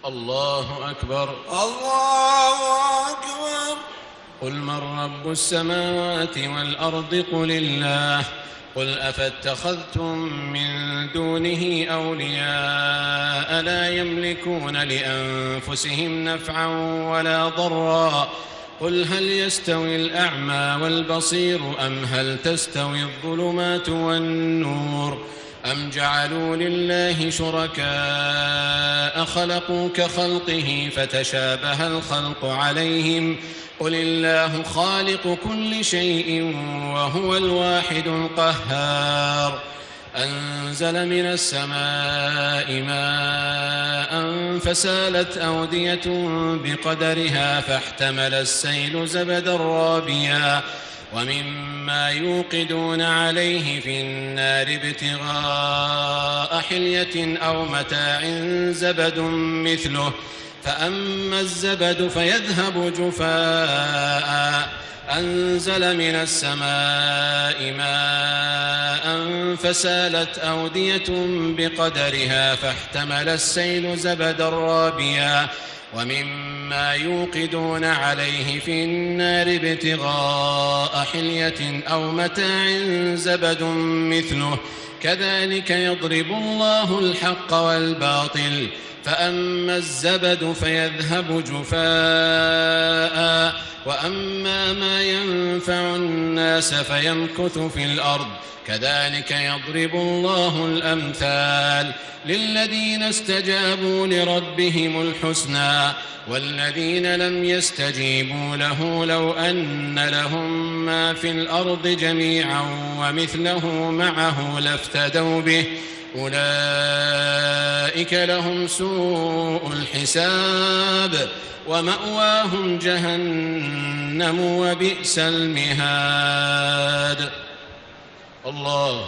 الله أكبر. الله أكبر. قل من رب السماوات والأرض قل الله. قل أفاتخذتم من دونه أولياء لا يملكون لأنفسهم نفعا ولا ضرا. قل هل يستوي الأعمى والبصير أم هل تستوي الظلمات والنور أم جعلوا لله شركاء خلقوا كخلقه فتشابه الخلق عليهم. قل الله خالق كل شيء وهو الواحد القهار. أنزل من السماء ماء فسالت أودية بقدرها فاحتمل السيل زبدا رابيا ومما يوقدون عليه في النار ابتغاء حلية أو متاع زبد مثله فأما الزبد فيذهب جفاء. أنزل من السماء ماء فسالت أودية بقدرها فاحتمل السيل زبدا رابيا ومما يوقدون عليه في النار ابتغاء حلية أو متاع زبد مثله كذلك يضرب الله الحق والباطل. فأما الزبد فيذهب جفاء وأما ما ينفع الناس فيمكث في الأرض كذلك يضرب الله الأمثال للذين استجابوا لربهم الحسنى والذين لم يستجيبوا له لو أن لهم ما في الأرض جميعا ومثله معه لافتدوا به أولئك لهم سوء الحساب ومأواهم جهنم وبئس المهاد. الله